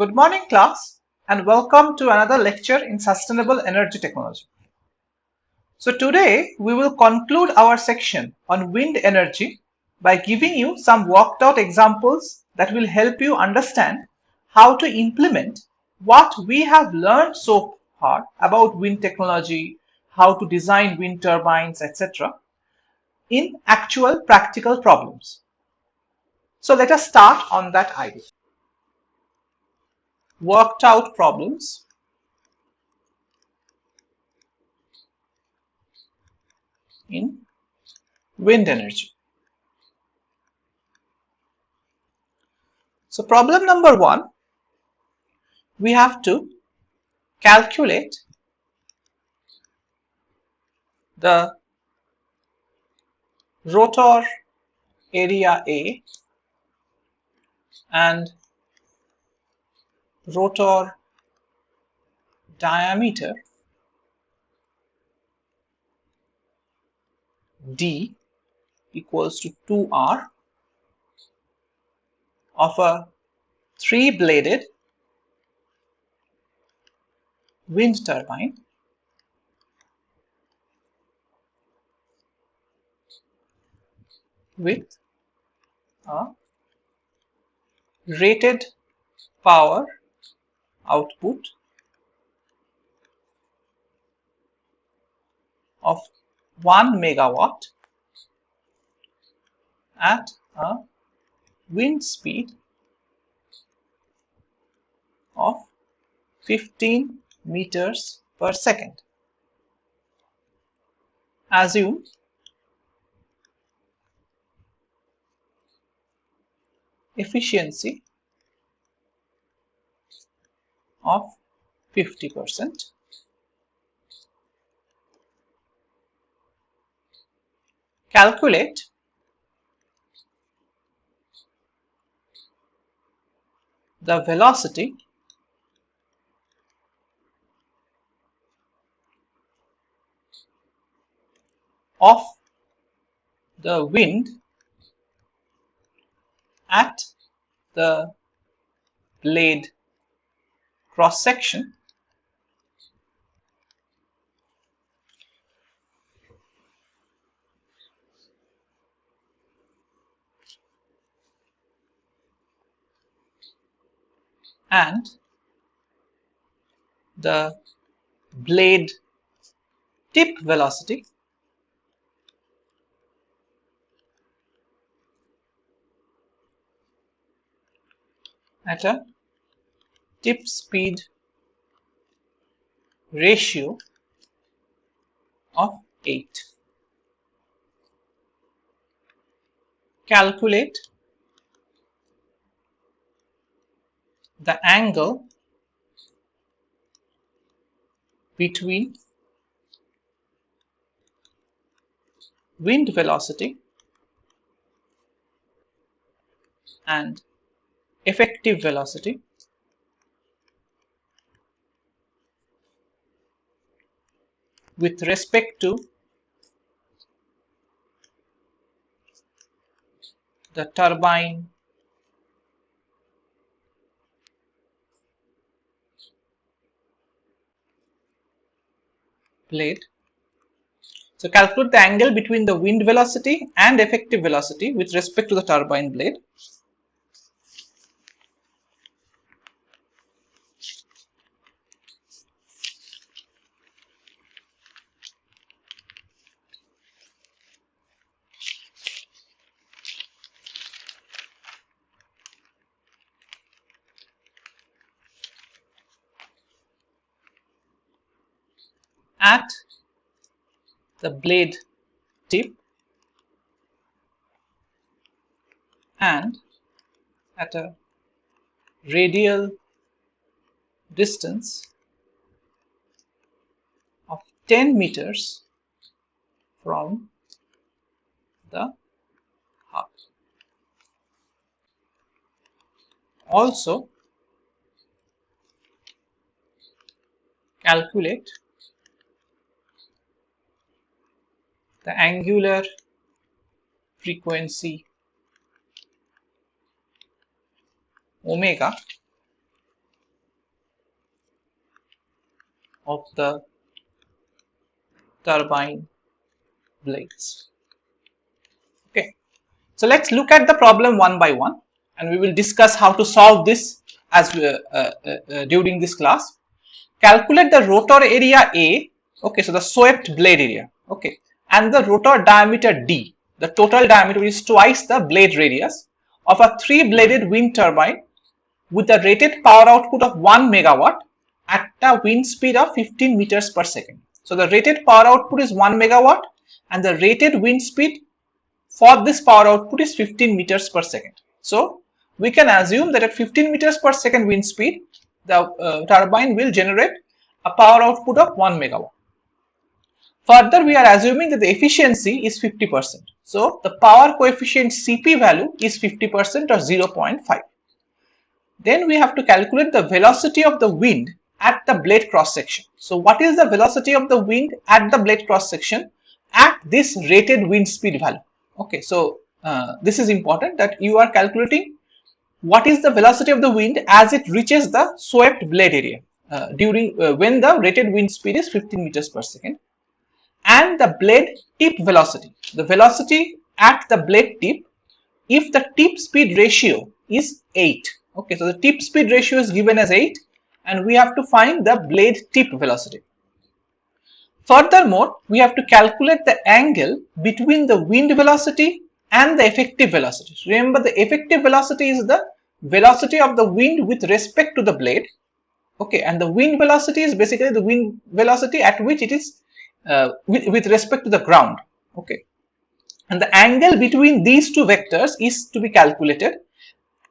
Good morning, class, and welcome to another lecture in sustainable energy technology. So today we will conclude our section on wind energy by giving you some worked out examples that will help you understand how to implement what we have learned so far about wind technology, how to design wind turbines, etc. in actual practical problems. So let us start on that idea. Worked out problems in wind energy. So problem number 1, we have to calculate the rotor area A and rotor diameter D equals to 2R of a 3-bladed wind turbine with a rated power output of 1 megawatt at a wind speed of 15 meters per second. Assume efficiency of 50%. Calculate the velocity of the wind at the blade cross section and the blade tip velocity at a tip speed ratio of 8. Calculate the angle between wind velocity and effective velocity with respect to the turbine blade. So calculate the angle between the wind velocity and effective velocity with respect to the turbine blade. At the blade tip and at a radial distance of 10 meters from the hub. Also calculate the angular frequency omega of the turbine blades. Okay, so let's look at the problem one by one, and we will discuss how to solve this as during this class. Calculate the rotor area A, okay, so the swept blade area, okay, and the rotor diameter D, the total diameter is twice the blade radius of a 3-bladed wind turbine with a rated power output of 1 megawatt at a wind speed of 15 meters per second. So the rated power output is 1 megawatt and the rated wind speed for this power output is 15 meters per second. So we can assume that at 15 meters per second wind speed, the turbine will generate a power output of 1 megawatt. Further, we are assuming that the efficiency is 50%. So the power coefficient Cp value is 50% or 0.5. Then we have to calculate the velocity of the wind at the blade cross section. So what is the velocity of the wind at the blade cross section at this rated wind speed value? Okay, so this is important that you are calculating what is the velocity of the wind as it reaches the swept blade area during when the rated wind speed is 15 meters per second, and the blade tip velocity, the velocity at the blade tip if the tip speed ratio is 8. Okay, so the tip speed ratio is given as 8 and we have to find the blade tip velocity. Furthermore, we have to calculate the angle between the wind velocity and the effective velocity. Remember, the effective velocity is the velocity of the wind with respect to the blade. Okay, and the wind velocity is basically the wind velocity at which it is with respect to the ground. Okay, and the angle between these two vectors is to be calculated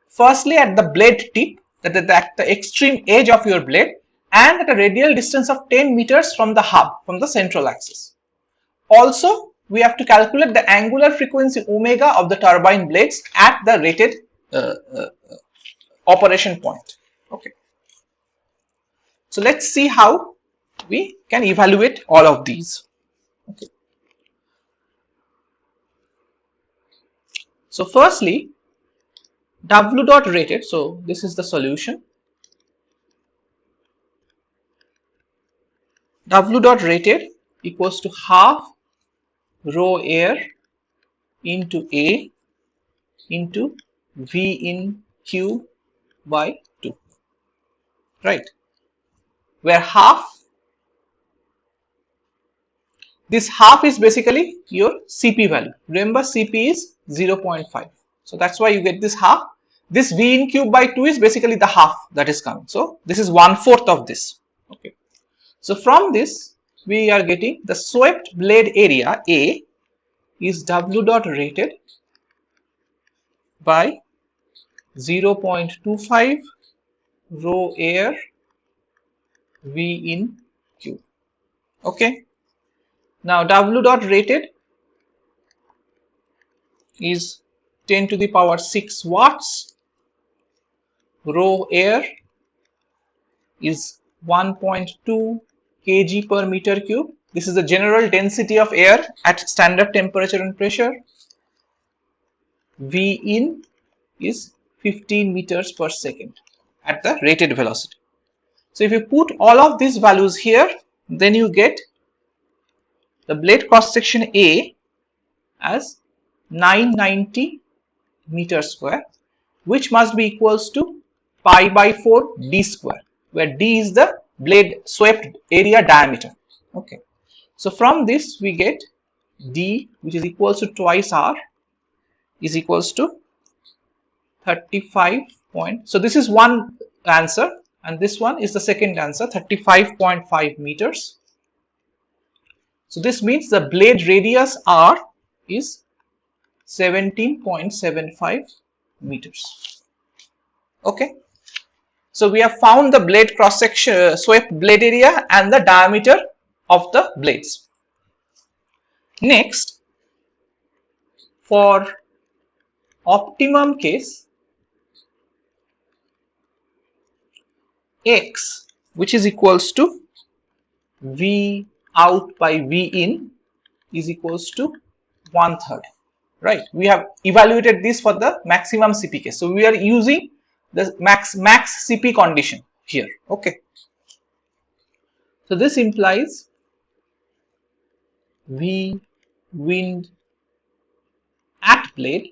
firstly at the blade tip, that is at the extreme edge of your blade, and at a radial distance of 10 meters from the hub, from the central axis. Also, we have to calculate the angular frequency omega of the turbine blades at the rated operation point. Okay, so let's see how we can evaluate all of these. Okay, so firstly, W dot rated, so this is the solution. W dot rated equals to half rho air into A into V in Q by 2, right, where this half is basically your Cp value. Remember, Cp is 0.5, so that's why you get this half. This V in cube by 2 is basically the half that is coming, so this is 1/4 of this. Okay, so from this we are getting the swept blade area A is W dot rated by 0.25 rho air V in Q. Okay, now W dot rated is 10 to the power 6 watts. Rho air is 1.2 kg per meter cube. This is the general density of air at standard temperature and pressure. V in is 15 meters per second at the rated velocity. So if you put all of these values here, then you get the blade cross section A as 990 meters square, which must be equals to pi by 4 d square, where d is the blade swept area diameter. Okay, so from this we get d, which is equals to twice r, is equals to 35 point. So this is one answer and this one is the second answer, 35.5 meters. So this means the blade radius r is 17.75 meters. Okay, so we have found the blade cross section, swept blade area and the diameter of the blades. Next, for optimum case, x, which is equals to V out by V in, is equals to 1/3, right? We have evaluated this for the maximum CP case, so we are using the max CP condition here. Okay, So this implies V wind at blade.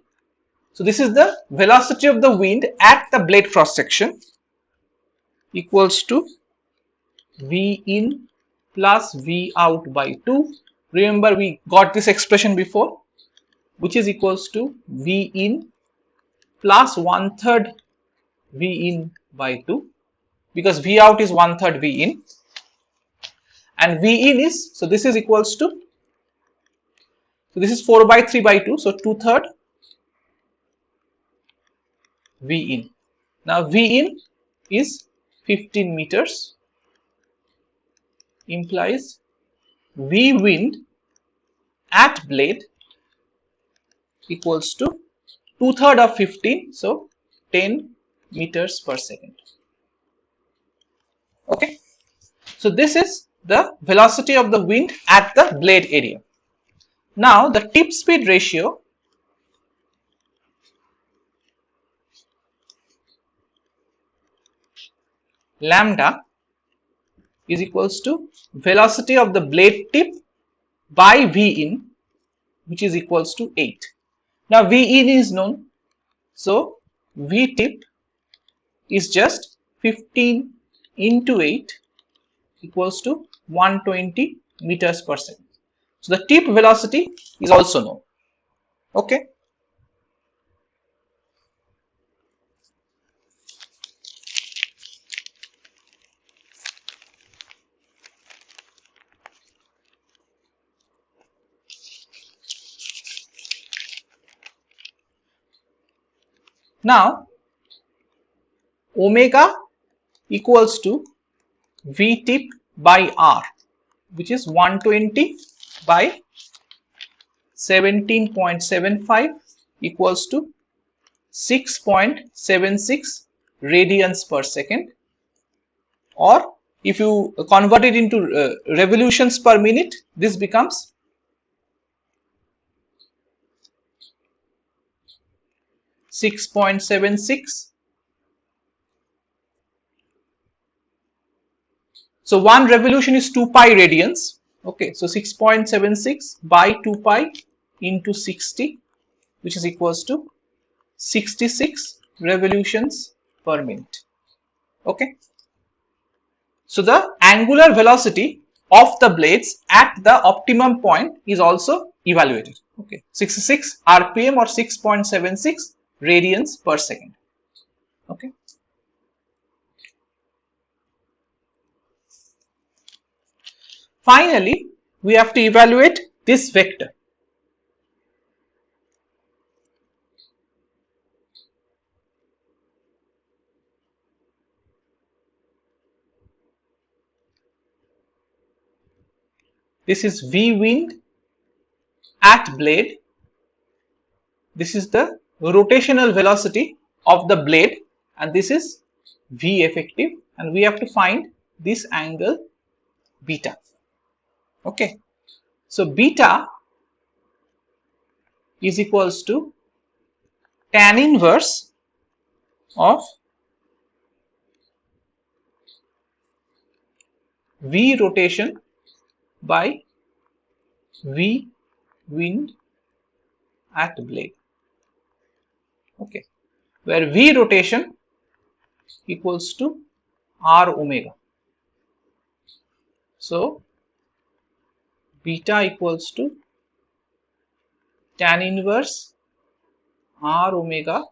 So this is the velocity of the wind at the blade cross section equals to V in plus V out by 2. Remember, we got this expression before, which is equals to V in plus 1/3 V in by 2, because V out is 1/3 V in, and V in is, so this is equals to, so this is 4 by 3 by 2, so 2/3 V in. Now V in is 15 meters, implies V wind at blade equals to 2/3 of 15, so 10 meters per second. Okay, so this is the velocity of the wind at the blade area. Now the tip speed ratio lambda is equals to velocity of the blade tip by V in, which is equals to 8. Now V in is known, so V tip is just 15 into 8 equals to 120 meters per second. So the tip velocity is also known. Okay. Now omega equals to V tip by R, which is 120 by 17.75 equals to 6.76 radians per second, or if you convert it into revolutions per minute, this becomes 6.76. So one revolution is 2 pi radians. Okay, so 6.76 by 2 pi into 60, which is equals to 66 revolutions per minute. Okay, so the angular velocity of the blades at the optimum point is also evaluated. Okay, 66 rpm or 6.76 radians per second. Okay. Finally, we have to evaluate this vector. This is V wind at blade. This is the rotational velocity of the blade, and this is V effective, and we have to find this angle beta. Okay, so beta is equals to tan inverse of V rotation by V wind at blade. Okay, where V rotation equals to R omega. So beta equals to tan inverse R omega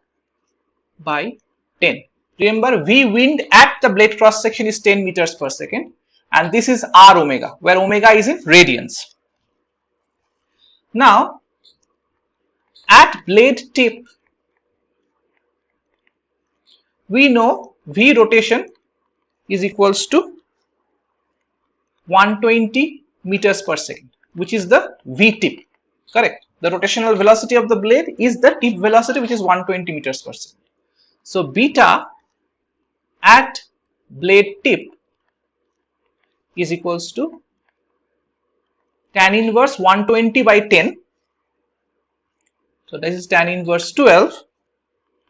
by 10. Remember, V wind at the blade cross section is 10 meters per second, and this is R omega, where omega is in radians. Now at blade tip, we know V rotation is equals to 120 meters per second, which is the V tip. Correct. The rotational velocity of the blade is the tip velocity, which is 120 meters per second. So beta at blade tip is equals to tan inverse 120 by 10. So this is tan inverse 12,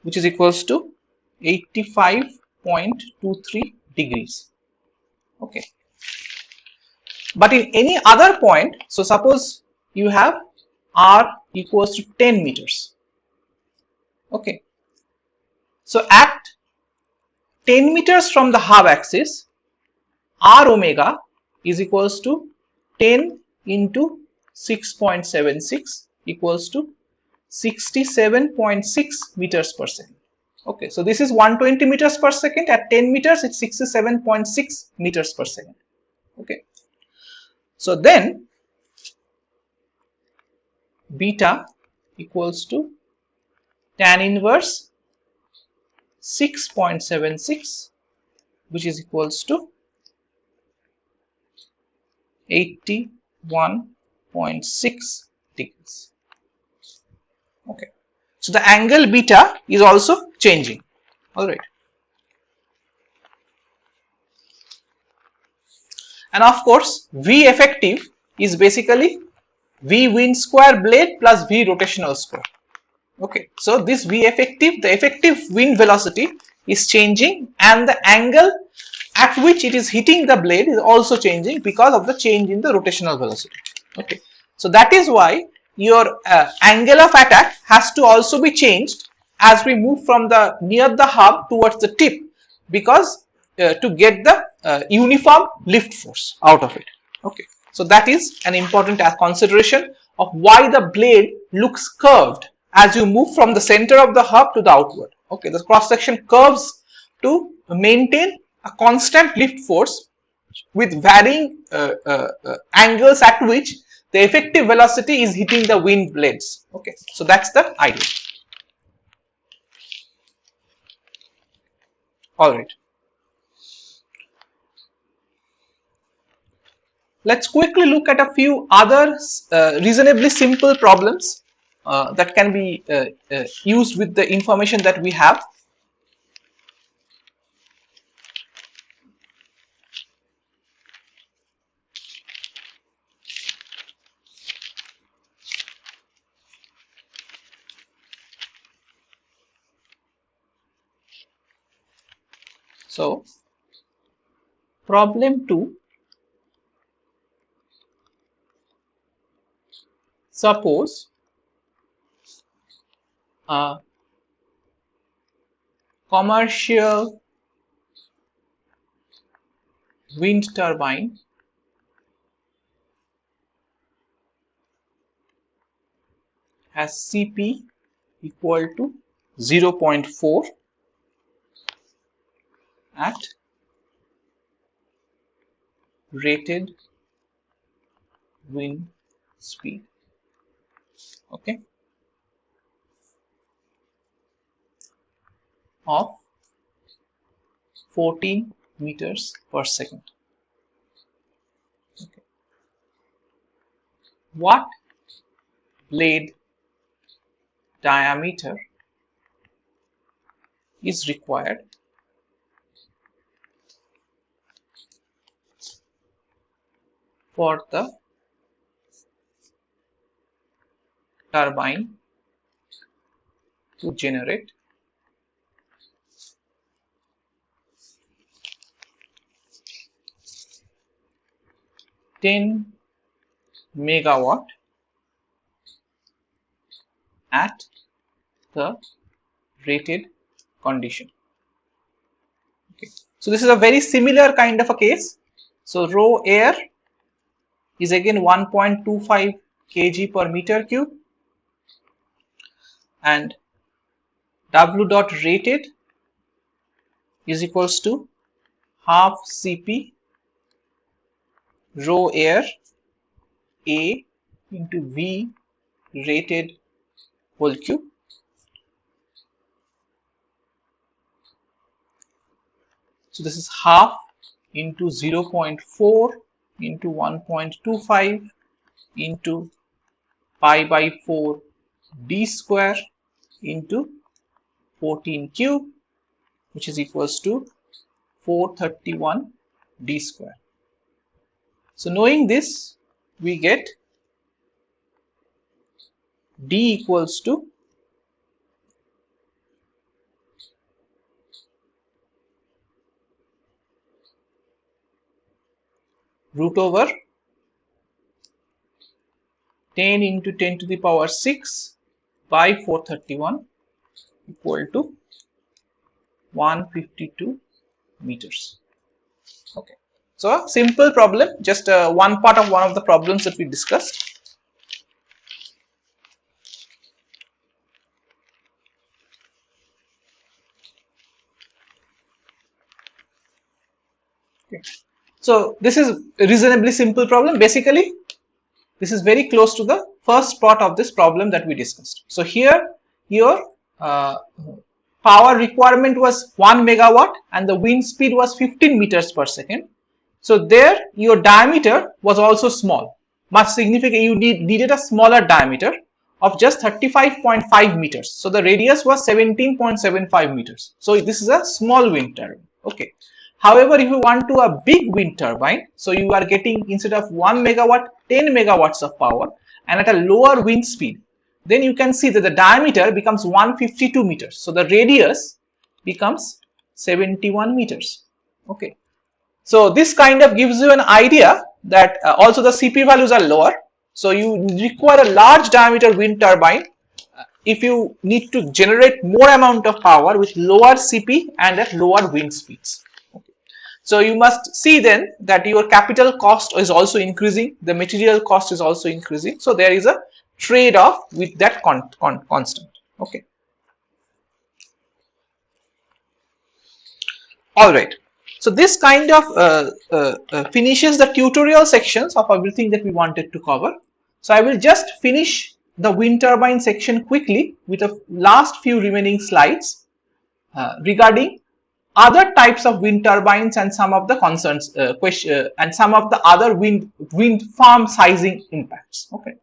which is equals to 85.23 degrees. Okay. But in any other point, so suppose you have r equals to 10 meters. Okay. So at 10 meters from the hub axis, r omega is equals to 10 into 6.76 equals to 67.6 meters per second. Okay, so this is 120 meters per second. At 10 meters, it's 67.6 meters per second. Okay, so then beta equals to tan inverse 6.76, which is equals to 81.6 degrees. Okay, so the angle beta is also changing. All right, and of course V effective is basically V wind square blade plus V rotational square. Okay, so this V effective, the effective wind velocity is changing, and the angle at which it is hitting the blade is also changing because of the change in the rotational velocity. Okay, so that is why your angle of attack has to also be changed as we move from the near the hub towards the tip, because to get the uniform lift force out of it. Okay, so that is an important consideration of why the blade looks curved as you move from the center of the hub to the outward. Okay, the cross section curves to maintain a constant lift force with varying angles at which the effective velocity is hitting the wind blades. Okay, so that's the idea. All right. Let's quickly look at a few other reasonably simple problems that can be used with the information that we have. So, problem 2. Suppose a commercial wind turbine has Cp equal to 0.4 at rated wind speed. Okay, of 14 meters per second. Okay. What blade diameter is required for the turbine to generate 10 megawatt at the rated condition. Okay, so this is a very similar kind of a case. So rho air is again 1.25 kg per meter cube, and W dot rated is equals to half Cp rho air A into V rated whole cube. So this is half into 0.4 into 1.25 into pi by 4 d square into 14 cube, which is equals to 431 d square. So knowing this, we get d equals to root over 10 into 10 to the power 6 by 431 equal to 152 meters. Okay, so simple problem, just one part of one of the problems that we discussed. Okay. So this is a reasonably simple problem. Basically, this is very close to the first part of this problem that we discussed. So here your power requirement was 1 megawatt and the wind speed was 15 meters per second. So there your diameter was also small, much significant. You needed a smaller diameter of just 35.5 meters. So the radius was 17.75 meters. So this is a small wind turbine. Okay. However, if you want to a big wind turbine, so you are getting instead of 1 megawatt, 10 megawatts of power and at a lower wind speed, then you can see that the diameter becomes 152 meters. So the radius becomes 71 meters. Okay. So this kind of gives you an idea that also the CP values are lower. So you require a large diameter wind turbine if you need to generate more amount of power with lower CP and at lower wind speeds. So you must see then that your capital cost is also increasing, the material cost is also increasing. So there is a trade-off with that constant. Okay. All right. So this kind of finishes the tutorial sections of everything that we wanted to cover. So I will just finish the wind turbine section quickly with the last few remaining slides regarding other types of wind turbines and some of the concerns and some of the other wind farm sizing impacts. Okay.